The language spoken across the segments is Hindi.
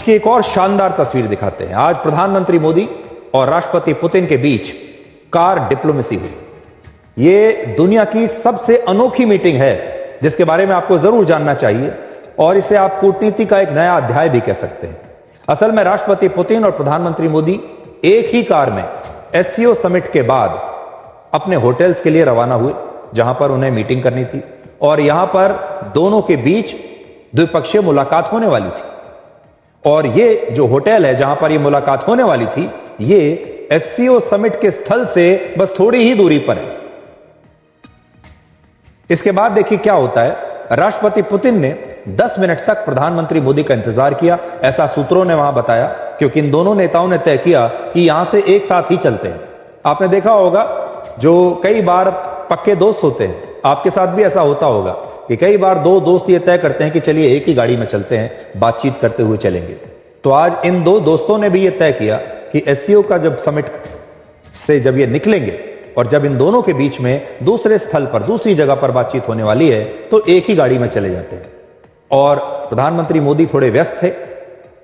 आज की एक और शानदार तस्वीर दिखाते हैं। आज प्रधानमंत्री मोदी और राष्ट्रपति पुतिन के बीच कार डिप्लोमेसी हुई। ये दुनिया की सबसे अनोखी मीटिंग है जिसके बारे में आपको जरूर जानना चाहिए और इसे आप कूटनीति का एक नया अध्याय भी कह सकते हैं। असल में राष्ट्रपति पुतिन और प्रधानमंत्री मोदी एक ही कार में एससीओ समिट के बाद अपने होटल्स के लिए रवाना हुए जहां पर उन्हें मीटिंग करनी थी और यहां पर दोनों के बीच द्विपक्षीय मुलाकात होने वाली थी। और ये जो होटल है जहां पर ये मुलाकात होने वाली थी, ये एससीओ समिट के स्थल से बस थोड़ी ही दूरी पर है। इसके बाद देखिए क्या होता है। राष्ट्रपति पुतिन ने 10 मिनट तक प्रधानमंत्री मोदी का इंतजार किया, ऐसा सूत्रों ने वहां बताया, क्योंकि इन दोनों नेताओं ने तय किया कि यहां से एक साथ ही चलते हैं। आपने देखा होगा जो कई बार पक्के दोस्त होते हैं, आपके साथ भी ऐसा होता होगा कि कई बार दो दोस्त ये तय करते हैं कि चलिए एक ही गाड़ी में चलते हैं, बातचीत करते हुए चलेंगे। तो आज इन दो दोस्तों ने भी ये तय किया कि एससीओ का जब समिट से जब ये निकलेंगे और जब इन दोनों के बीच में दूसरे स्थल पर दूसरी जगह पर बातचीत होने वाली है तो एक ही गाड़ी में चले जाते हैं। और प्रधानमंत्री मोदी थोड़े व्यस्त थे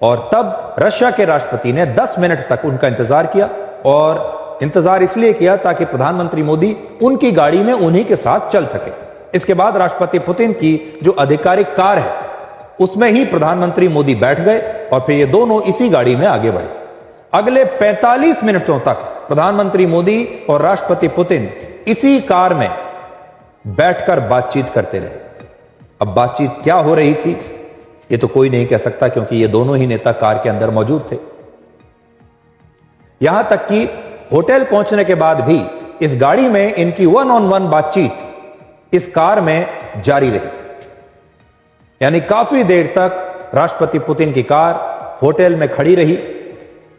और तब रशिया के राष्ट्रपति ने 10 मिनट तक उनका इंतजार किया और इंतजार इसलिए किया ताकि प्रधानमंत्री मोदी उनकी गाड़ी में उन्हीं के साथ चल सके। इसके बाद राष्ट्रपति पुतिन की जो आधिकारिक कार है उसमें ही प्रधानमंत्री मोदी बैठ गए और फिर ये दोनों इसी गाड़ी में आगे बढ़े। अगले 45 मिनटों तक प्रधानमंत्री मोदी और राष्ट्रपति पुतिन इसी कार में बैठकर बातचीत करते रहे। अब बातचीत क्या हो रही थी ये तो कोई नहीं कह सकता, क्योंकि ये दोनों ही नेता कार के अंदर मौजूद थे। यहां तक कि होटल पहुंचने के बाद भी इस गाड़ी में इनकी 1-on-1 बातचीत इस कार में जारी रही। यानी काफी देर तक राष्ट्रपति पुतिन की कार होटल में खड़ी रही,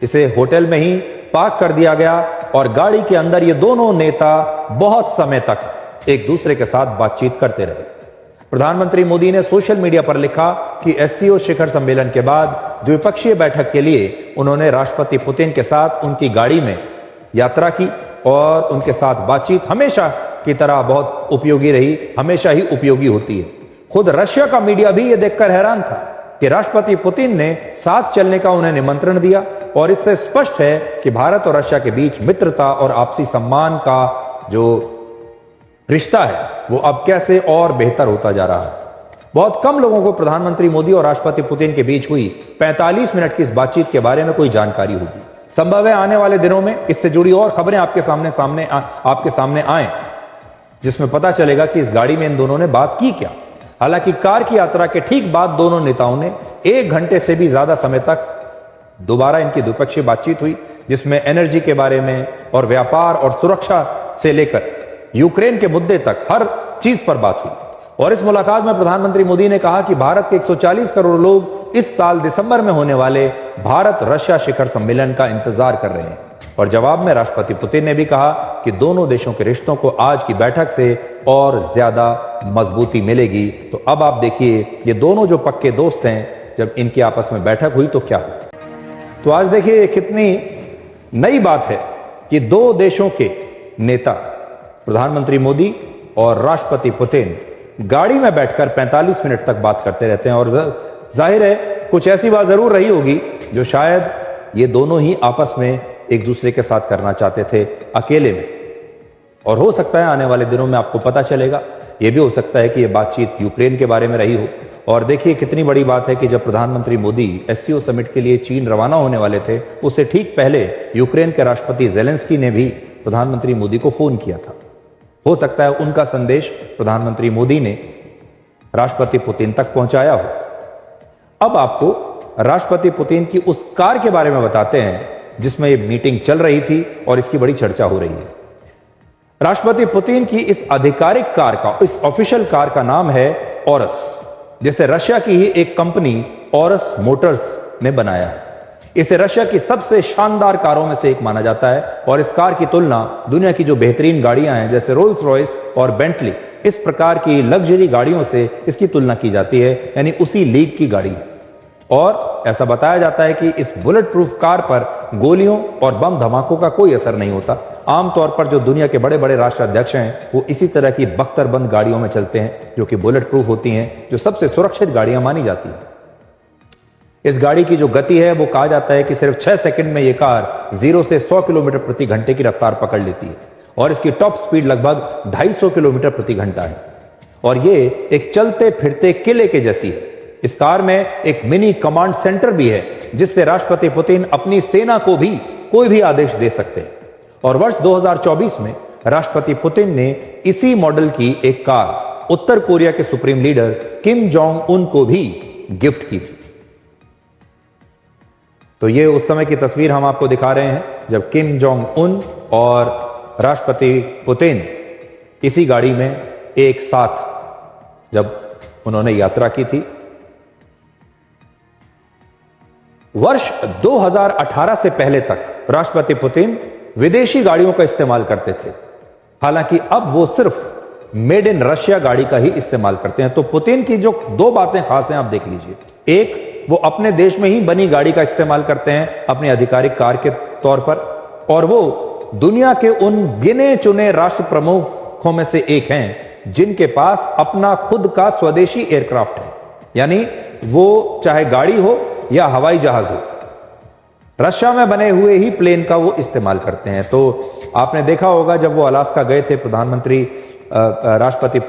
इसे होटल में ही पार्क कर दिया गया और गाड़ी के अंदर ये दोनों नेता बहुत समय तक एक दूसरे के साथ बातचीत करते रहे। प्रधानमंत्री मोदी ने सोशल मीडिया पर लिखा कि एससीओ शिखर सम्मेलन के बाद द्विपक्षीय बैठक के लिए उन्होंने राष्ट्रपति पुतिन के साथ उनकी गाड़ी में यात्रा की और उनके साथ बातचीत हमेशा की तरह बहुत उपयोगी रही, हमेशा ही उपयोगी होती है। खुद रशिया का मीडिया भी यह देखकर हैरान था कि राष्ट्रपति पुतिन ने साथ चलने का उन्हें निमंत्रण दिया और इससे स्पष्ट है कि भारत और रशिया के बीच मित्रता और आपसी सम्मान का जो रिश्ता है वो अब कैसे और बेहतर होता जा रहा है। बहुत कम लोगों को प्रधानमंत्री मोदी और राष्ट्रपति पुतिन के बीच हुई 45 मिनट की इस बातचीत के बारे में कोई जानकारी होगी। संभव है आने वाले दिनों में इससे जुड़ी और खबरें आपके सामने आए जिसमें पता चलेगा कि इस गाड़ी में इन दोनों ने बात की क्या। हालांकि कार की यात्रा के ठीक बाद दोनों नेताओं ने 1 घंटे से भी ज्यादा समय तक दोबारा इनकी द्विपक्षीय बातचीत हुई, जिसमें एनर्जी के बारे में और व्यापार और सुरक्षा से लेकर यूक्रेन के मुद्दे तक हर चीज पर बात हुई। और इस मुलाकात में प्रधानमंत्री मोदी ने कहा कि भारत के 140 करोड़ लोग इस साल दिसंबर में होने वाले भारत रशिया शिखर सम्मेलन का इंतजार कर रहे हैं। और जवाब में राष्ट्रपति पुतिन ने भी कहा कि दोनों देशों के रिश्तों को आज की बैठक से और ज्यादा मजबूती मिलेगी। तो अब आप देखिए ये दोनों जो पक्के दोस्त हैं, जब इनकी आपस में बैठक हुई तो क्या हुआ। तो आज देखिए कितनी नई बात है कि दो देशों के नेता प्रधानमंत्री मोदी और राष्ट्रपति पुतिन गाड़ी में बैठकर 45 मिनट तक बात करते रहते हैं। और जाहिर है कुछ ऐसी बात जरूर रही होगी जो शायद ये दोनों ही आपस में एक दूसरे के साथ करना चाहते थे अकेले में। और हो सकता है आने वाले दिनों में आपको पता चलेगा। यह भी हो सकता है कि यह बातचीत यूक्रेन के बारे में रही हो। और देखिए कितनी बड़ी बात है कि जब प्रधानमंत्री मोदी एससीओ समिट के लिए चीन रवाना होने वाले थे, उससे ठीक पहले यूक्रेन के राष्ट्रपति जेलेंस्की ने भी प्रधानमंत्री मोदी को फोन किया था। हो सकता है उनका संदेश प्रधानमंत्री मोदी ने राष्ट्रपति पुतिन तक पहुंचाया हो। अब आपको राष्ट्रपति पुतिन की उस कार के बारे में बताते हैं जिसमें यह मीटिंग चल रही थी और इसकी बड़ी चर्चा हो रही है। राष्ट्रपति पुतिन की इस आधिकारिक कार का, इस ऑफिशियल कार का नाम है ऑरस, जिसे रशिया की ही एक कंपनी ऑरस मोटर्स ने बनाया है। इसे रशिया की सबसे शानदार कारों में से एक माना जाता है और इस कार की तुलना दुनिया की जो बेहतरीन गाड़ियां हैं जैसे रोल्स रॉयस और बेंटली, इस प्रकार की लग्जरी गाड़ियों से इसकी तुलना की जाती है, यानी उसी लीग की गाड़ी है। और ऐसा बताया जाता है कि इस बुलेट प्रूफ कार पर गोलियों और बम धमाकों का कोई असर नहीं होता। आमतौर पर जो दुनिया के बड़े बड़े राष्ट्राध्यक्ष हैं वो इसी तरह की बख्तरबंद गाड़ियों में चलते हैं जो कि बुलेट प्रूफ होती हैं, जो सबसे सुरक्षित गाड़ियां मानी जाती हैं। इस गाड़ी की जो गति है वो कहा जाता है कि सिर्फ 6 सेकंड में ये कार 0 से 100 किलोमीटर प्रति घंटे की रफ्तार पकड़ लेती है और इसकी टॉप स्पीड लगभग 250 किलोमीटर प्रति घंटा है और ये एक चलते फिरते किले के जैसी है। इस कार में एक मिनी कमांड सेंटर भी है जिससे राष्ट्रपति पुतिन अपनी सेना को भी कोई भी आदेश दे सकते हैं और वर्ष 2024 में राष्ट्रपति पुतिन ने इसी मॉडल की एक कार उत्तर कोरिया के supreme leader Kim Jong Un को भी गिफ्ट की थी। तो ये उस समय की तस्वीर हम आपको दिखा रहे हैं जब किम जोंग उन और राष्ट्रपति पुतिन इसी गाड़ी में एक साथ जब उन्होंने यात्रा की थी। वर्ष 2018 से पहले तक राष्ट्रपति पुतिन विदेशी गाड़ियों का इस्तेमाल करते थे, हालांकि अब वो सिर्फ मेड इन रशिया गाड़ी का ही इस्तेमाल करते हैं। तो पुतिन की जो दो बातें खास हैं आप देख लीजिए। एक, वो अपने देश में ही बनी गाड़ी का इस्तेमाल करते हैं अपनी आधिकारिक कार के तौर पर और वो दुनिया के उन गिने चुने राष्ट्र प्रमुखों में से एक हैं जिनके पास अपना खुद का स्वदेशी एयरक्राफ्ट है, यानी वो चाहे गाड़ी हो या हवाई जहाज हो, रशिया में बने हुए ही प्लेन का वो इस्तेमाल करते हैं। तो आपने देखा होगा जब वो अलास्का गए थे, प्रधानमंत्री राष्ट्रपति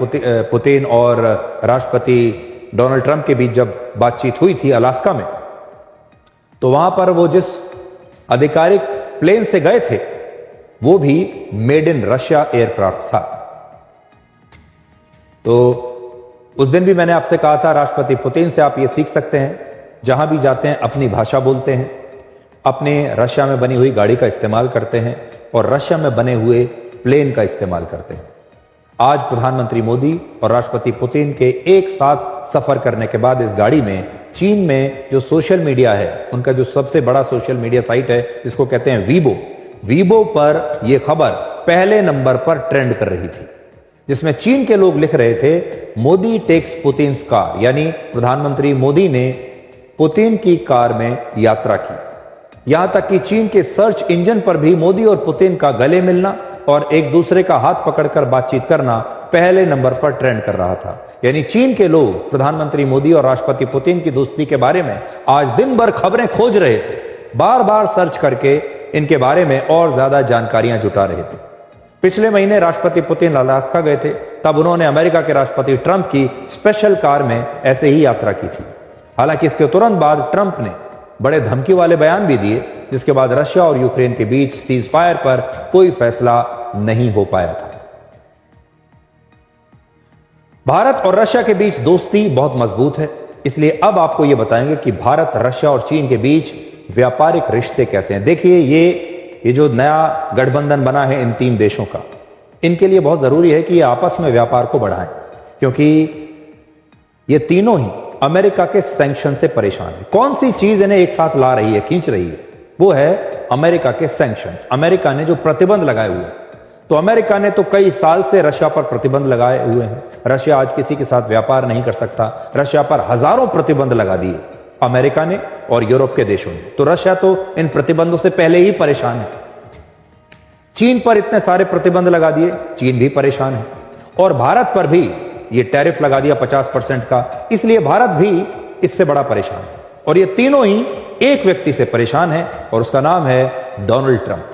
पुतिन और राष्ट्रपति डोनाल्ड ट्रंप के बीच जब बातचीत हुई थी अलास्का में, तो वहां पर वो जिस आधिकारिक प्लेन से गए थे वो भी मेड इन रशिया एयरक्राफ्ट था। तो उस दिन भी मैंने आपसे कहा था राष्ट्रपति पुतिन से आप ये सीख सकते हैं, जहां भी जाते हैं अपनी भाषा बोलते हैं, अपने रशिया में बनी हुई गाड़ी का इस्तेमाल करते हैं और रशिया में बने हुए प्लेन का इस्तेमाल करते हैं। आज प्रधानमंत्री मोदी और राष्ट्रपति पुतिन के एक साथ सफर करने के बाद इस गाड़ी में चीन में जो सोशल मीडिया है, उनका जो सबसे बड़ा सोशल मीडिया साइट है जिसको कहते हैं वीबो पर यह खबर पहले नंबर पर ट्रेंड कर रही थी, जिसमें चीन के लोग लिख रहे थे मोदी टेक्स पुतिन्स कार, यानी प्रधानमंत्री मोदी ने पुतिन की कार में यात्रा की। यहां तक कि चीन के सर्च इंजन पर भी मोदी और पुतिन का गले मिलना और एक दूसरे का हाथ पकड़कर बातचीत करना पहले नंबर पर ट्रेंड कर रहा था। यानी चीन के लोग प्रधानमंत्री मोदी और राष्ट्रपति पुतिन की दोस्ती के बारे में आज दिन भर खबरें खोज रहे थे, बार बार सर्च करके इनके बारे में और ज्यादा जानकारियां जुटा रहे थे। पिछले महीने राष्ट्रपति पुतिन अलास्का गए थे, तब उन्होंने अमेरिका के राष्ट्रपति ट्रंप की स्पेशल कार में ऐसे ही यात्रा की थी। हालांकि इसके तुरंत बाद ट्रंप ने बड़े धमकी वाले बयान भी दिए, जिसके बाद रशिया और यूक्रेन के बीच सीज फायर पर कोई फैसला नहीं हो पाया था। भारत और रशिया के बीच दोस्ती बहुत मजबूत है, इसलिए अब आपको यह बताएंगे कि भारत, रशिया और चीन के बीच व्यापारिक रिश्ते कैसे हैं। देखिए ये जो नया गठबंधन बना है इन तीन देशों का, इनके लिए बहुत जरूरी है कि ये आपस में व्यापार को बढ़ाएं, क्योंकि ये तीनों ही अमेरिका के सैंक्शन से परेशान है। कौन सी चीज इन्हें एक साथ ला रही है, खींच रही है, वो है अमेरिका के सैंक्शंस। अमेरिका ने जो प्रतिबंध लगाए हुए हैं, तो अमेरिका ने तो कई साल से रशिया पर प्रतिबंध लगाए हुए हैं। रशिया आज किसी के साथ व्यापार नहीं कर सकता। रशिया पर हजारों प्रतिबंध लगा दिए अमेरिका ने और यूरोप के देशों ने। तो रशिया तो इन प्रतिबंधों से पहले ही परेशान है। चीन पर इतने सारे प्रतिबंध लगा दिए, चीन भी परेशान है। और भारत पर भी ये टैरिफ लगा दिया 50% का, इसलिए भारत भी इससे बड़ा परेशान है। और ये तीनों ही एक व्यक्ति से परेशान है और उसका नाम है डोनाल्ड ट्रंप।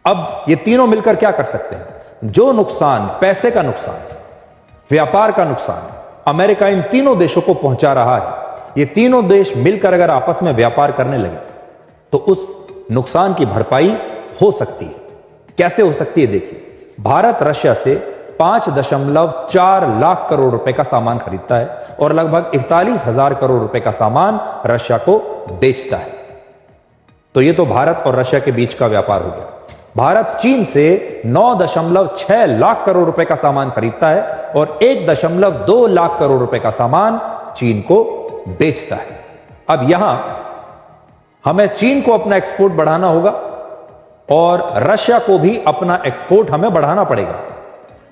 अब ये तीनों मिलकर क्या कर सकते हैं? जो नुकसान, पैसे का नुकसान, व्यापार का नुकसान अमेरिका इन तीनों देशों को पहुंचा रहा है, ये तीनों देश मिलकर अगर आपस में व्यापार करने लगे तो उस नुकसान की भरपाई हो सकती है। कैसे हो सकती है? देखिए, भारत रशिया से 5.4 लाख करोड़ रुपए का सामान खरीदता है और लगभग 41,000 करोड़ रुपए का सामान रशिया को बेचता है। तो यह तो भारत और रशिया के बीच का व्यापार हो गया। भारत चीन से 9.6 लाख करोड़ रुपए का सामान खरीदता है और 1.2 लाख करोड़ रुपए का सामान चीन को बेचता है। अब यहां हमें चीन को अपना एक्सपोर्ट बढ़ाना होगा और रशिया को भी अपना एक्सपोर्ट हमें बढ़ाना पड़ेगा।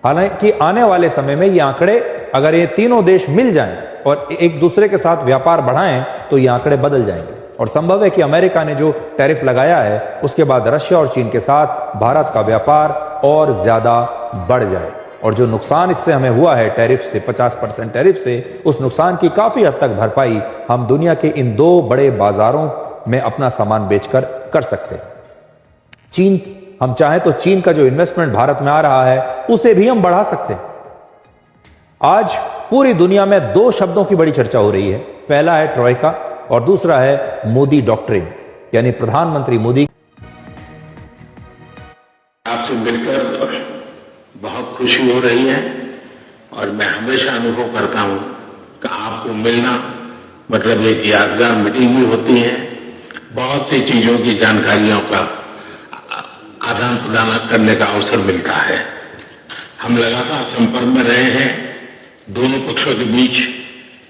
हालांकि आने वाले समय में ये आंकड़े, अगर ये तीनों देश मिल जाएं और एक दूसरे के साथ व्यापार बढ़ाएं तो ये आंकड़े बदल जाएंगे और संभव है कि अमेरिका ने जो टैरिफ लगाया है उसके बाद रशिया और चीन के साथ भारत का व्यापार और ज्यादा बढ़ जाए और जो नुकसान इससे हमें हुआ है टैरिफ से, 50% टैरिफ से, उस नुकसान की काफी हद तक भरपाई हम दुनिया के इन 2 बड़े बाजारों में अपना सामान बेचकर कर सकते हैं। चीन, हम चाहें तो चीन का जो इन्वेस्टमेंट भारत में आ रहा है उसे भी हम बढ़ा सकते हैं। आज पूरी दुनिया में 2 शब्दों की बड़ी चर्चा हो रही है। पहला है ट्रॉयका और दूसरा है मोदी डॉक्ट्रिन, यानी प्रधानमंत्री मोदी। आपसे मिलकर बहुत खुशी हो रही है और मैं हमेशा अनुभव करता हूं कि आपको मिलना मतलब एक यादगार मीटिंग भी होती है, बहुत सी चीजों की जानकारियों का आदान प्रदान करने का अवसर मिलता है। हम लगातार संपर्क में रहे हैं। दोनों पक्षों के बीच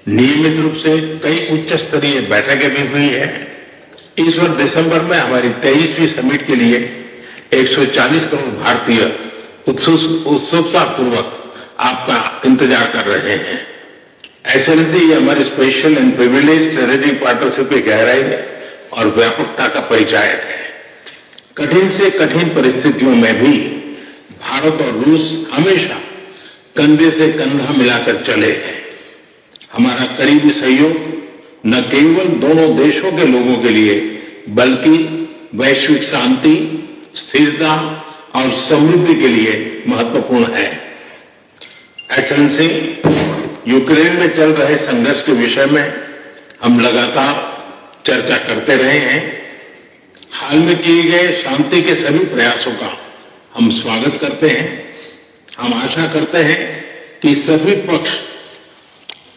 नियमित रूप से कई उच्च स्तरीय बैठकें भी हुई है। इस वर्ष दिसंबर में हमारी 23वीं समिट के लिए 140 करोड़ भारतीय उत्सुकता पूर्वक आपका इंतजार कर रहे हैं। एक्सेलेंसी, ये हमारे special and privilege strategic partnership की गहराई और व्यापकता का परिचायक है। कठिन से कठिन परिस्थितियों में भी भारत और रूस हमेशा कंधे से कंधा मिलाकर चले हैं। हमारा करीबी सहयोग न केवल दोनों देशों के लोगों के लिए बल्कि वैश्विक शांति, स्थिरता और समृद्धि के लिए महत्वपूर्ण है। एक्सेलेंसी, यूक्रेन में चल रहे संघर्ष के विषय में हम लगातार चर्चा करते रहे हैं। हाल में किए गए शांति के सभी प्रयासों का हम स्वागत करते हैं। हम आशा करते हैं कि सभी पक्ष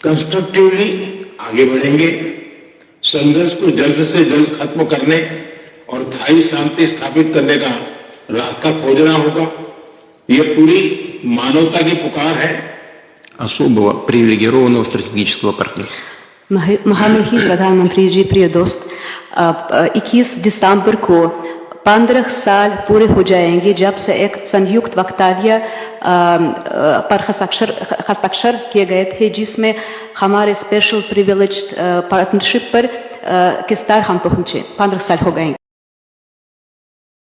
कंस्ट्रक्टिवली आगे बढ़ेंगे, संघर्ष को जल्द से जल्द खत्म करने और स्थायी शांति स्थापित करने का रास्ता खोजना होगा। यह पूरी मानवता की पुकार है। особого привилегированного стратегического партнерства. महामहिम प्रधानमंत्री जी, प्रिय दोस्त, 21 दिसंबर को 15 साल पूरे हो जाएंगे जब से एक संयुक्त वक्तव्य पर हस्ताक्षर किए गए थे, जिसमें हमारे स्पेशल प्रिविलेज्ड पार्टनरशिप पर किस तरह हम पहुंचे। 15 साल हो गए।